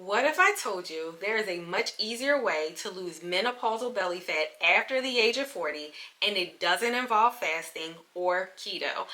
What if I told you there is a much easier way to lose menopausal belly fat after the age of 40 and it doesn't involve fasting or keto?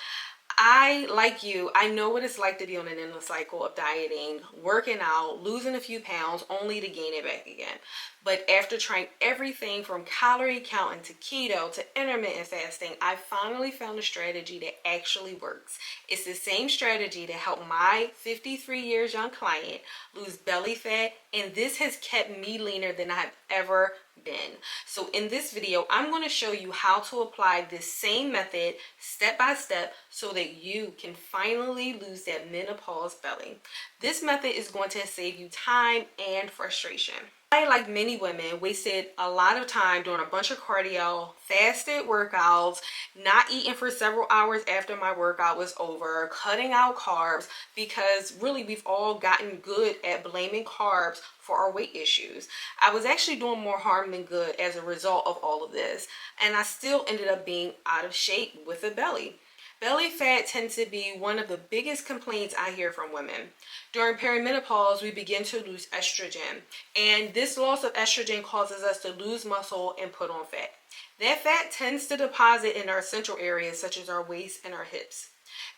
Like you, I know what it's like to be on an endless cycle of dieting, working out, losing a few pounds only to gain it back again. But after trying everything from calorie counting to keto to intermittent fasting, I finally found a strategy that actually works. It's the same strategy that helped my 53 years young client lose belly fat, and this has kept me leaner than I've ever been. So in this video, I'm going to show you how to apply this same method step by step so that you can finally lose that menopause belly. This method is going to save you time and frustration. I, like many women, wasted a lot of time doing a bunch of cardio, fasted workouts, not eating for several hours after my workout was over, cutting out carbs, because really we've all gotten good at blaming carbs for our weight issues. I was actually doing more harm than good as a result of all of this, and I still ended up being out of shape with a belly. Belly fat tends to be one of the biggest complaints I hear from women. During perimenopause, we begin to lose estrogen, and this loss of estrogen causes us to lose muscle and put on fat. That fat tends to deposit in our central areas such as our waist and our hips.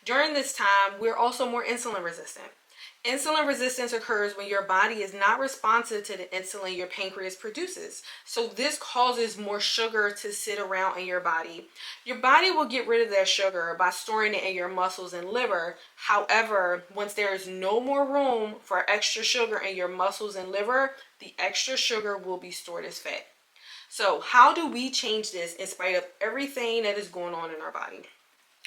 During this time, we're also more insulin resistant. Insulin resistance occurs when your body is not responsive to the insulin your pancreas produces. So this causes more sugar to sit around in your body. Your body will get rid of that sugar by storing it in your muscles and liver. However, once there is no more room for extra sugar in your muscles and liver, the extra sugar will be stored as fat. So how do we change this in spite of everything that is going on in our body?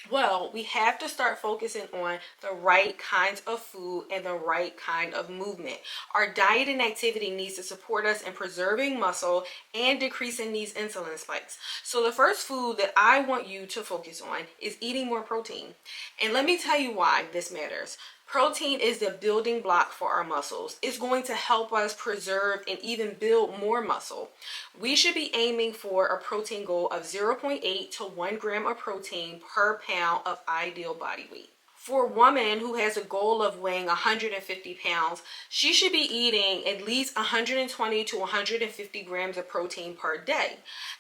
Well, we have to start focusing on the right kinds of food and the right kind of movement. Our diet and activity needs to support us in preserving muscle and decreasing these insulin spikes. So the first food that I want you to focus on is eating more protein. And let me tell you why this matters. Protein is the building block for our muscles. It's going to help us preserve and even build more muscle. We should be aiming for a protein goal of 0.8 to 1 gram of protein per pound of ideal body weight. For a woman who has a goal of weighing 150 pounds, she should be eating at least 120 to 150 grams of protein per day.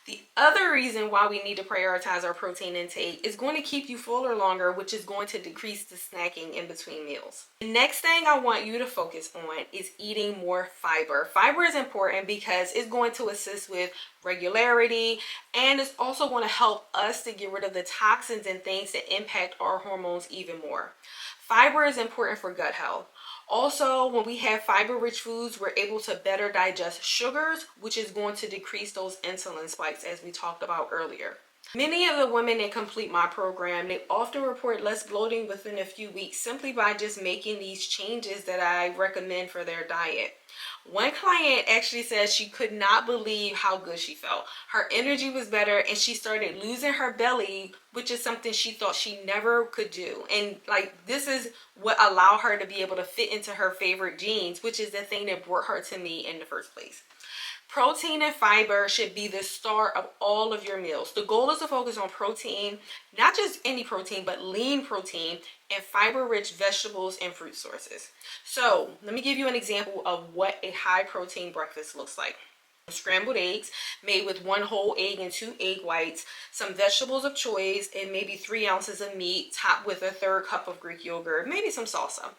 The other reason why we need to prioritize our protein intake is going to keep you fuller longer, which is going to decrease the snacking in between meals. The next thing I want you to focus on is eating more fiber. Fiber is important because it's going to assist with regularity, and it's also going to help us to get rid of the toxins and things that impact our hormones even more. Fiber is important for gut health. Also, when we have fiber-rich foods, we're able to better digest sugars, which is going to decrease those insulin spikes as we talked about earlier. Many of the women that complete my program, they often report less bloating within a few weeks simply by just making these changes that I recommend for their diet. One client actually says she could not believe how good she felt. Her energy was better and she started losing her belly, which is something she thought she never could do. And this is what allowed her to be able to fit into her favorite jeans, which is the thing that brought her to me in the first place. Protein and fiber should be the star of all of your meals. The goal is to focus on protein, not just any protein, but lean protein and fiber-rich vegetables and fruit sources. So let me give you an example of what a high protein breakfast looks like. Scrambled eggs made with 1 whole egg and 2 egg whites, some vegetables of choice, and maybe 3 ounces of meat topped with a 1/3 cup of Greek yogurt, maybe some salsa.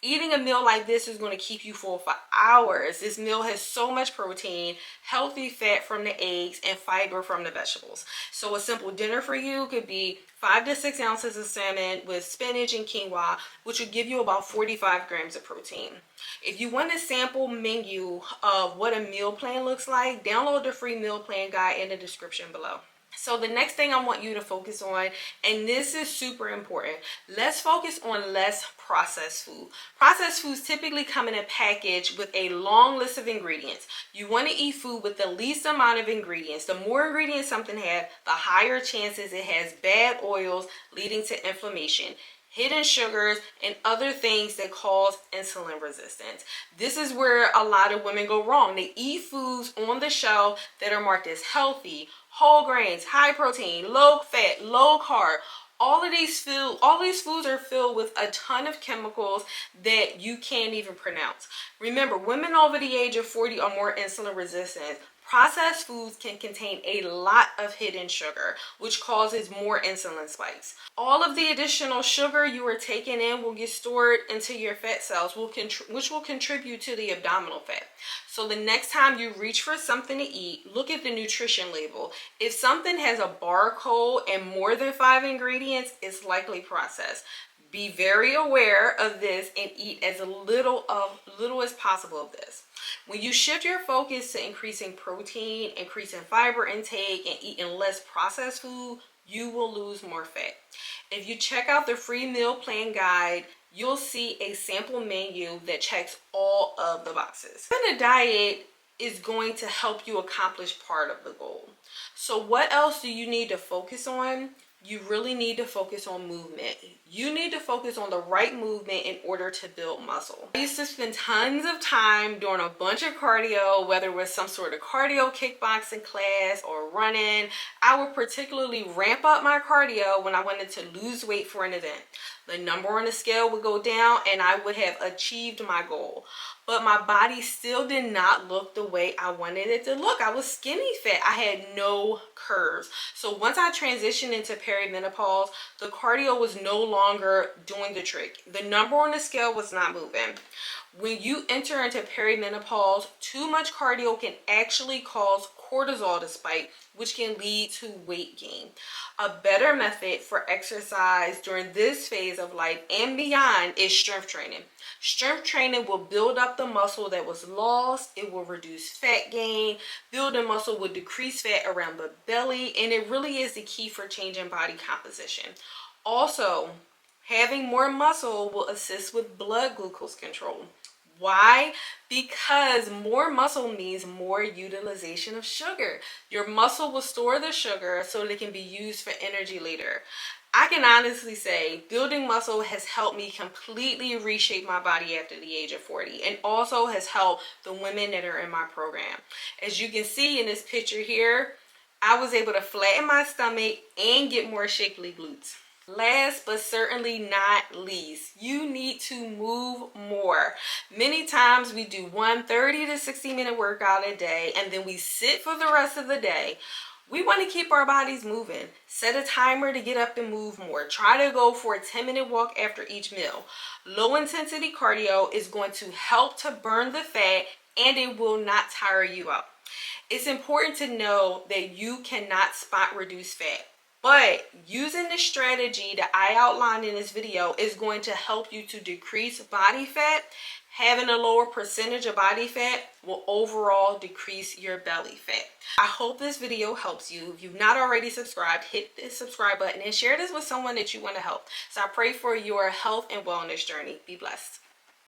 Eating a meal like this is going to keep you full for hours. This meal has so much protein, healthy fat from the eggs, and fiber from the vegetables. So a simple dinner for you could be 5 to 6 ounces of salmon with spinach and quinoa, which would give you about 45 grams of protein. If you want a sample menu of what a meal plan looks like, download the free meal plan guide in the description below. So the next thing I want you to focus on, and this is super important, let's focus on less processed food. Processed foods typically come in a package with a long list of ingredients. You want to eat food with the least amount of ingredients. The more ingredients something has, the higher chances it has bad oils leading to inflammation, hidden sugars, and other things that cause insulin resistance. This is where a lot of women go wrong. They eat foods on the shelf that are marked as healthy, whole grains, high protein, low fat, low carb. All of these foods are filled with a ton of chemicals that you can't even pronounce. Remember, women over the age of 40 are more insulin resistant. Processed foods can contain a lot of hidden sugar, which causes more insulin spikes. All of the additional sugar you are taking in will get stored into your fat cells, which will contribute to the abdominal fat. So the next time you reach for something to eat, look at the nutrition label. If something has a barcode and more than 5 ingredients, it's likely processed. Be very aware of this and eat as little as possible of this. When you shift your focus to increasing protein, increasing fiber intake, and eating less processed food, you will lose more fat. If you check out the free meal plan guide, you'll see a sample menu that checks all of the boxes. And a diet is going to help you accomplish part of the goal. So what else do you need to focus on? You really need to focus on movement. You need to focus on the right movement in order to build muscle. I used to spend tons of time doing a bunch of cardio, whether it was some sort of cardio kickboxing class or running. I would particularly ramp up my cardio when I wanted to lose weight for an event. The number on the scale would go down and I would have achieved my goal. But my body still did not look the way I wanted it to look. I was skinny fat. I had no curves. So once I transitioned into perimenopause, the cardio was no longer doing the trick. The number on the scale was not moving. When you enter into perimenopause, too much cardio can actually cause cortisol to spike, which can lead to weight gain. A better method for exercise during this phase of life and beyond is strength training. Strength training will build up the muscle that was lost. It will reduce fat gain. Building muscle will decrease fat around the belly, and it really is the key for changing body composition. Also, having more muscle will assist with blood glucose control. Why? Because more muscle means more utilization of sugar. Your muscle will store the sugar so that it can be used for energy later. I can honestly say building muscle has helped me completely reshape my body after the age of 40, and also has helped the women that are in my program. As you can see in this picture here, I was able to flatten my stomach and get more shapely glutes. Last but certainly not least, you need to move more. Many times we do 30 to 60 minute workout a day and then we sit for the rest of the day. We want to keep our bodies moving. Set a timer to get up and move more. Try to go for a 10-minute walk after each meal. Low intensity cardio is going to help to burn the fat and it will not tire you out. It's important to know that you cannot spot reduce fat. But using the strategy that I outlined in this video is going to help you to decrease body fat. Having a lower percentage of body fat will overall decrease your belly fat. I hope this video helps you. If you've not already subscribed, hit the subscribe button and share this with someone that you want to help. So I pray for your health and wellness journey. Be blessed.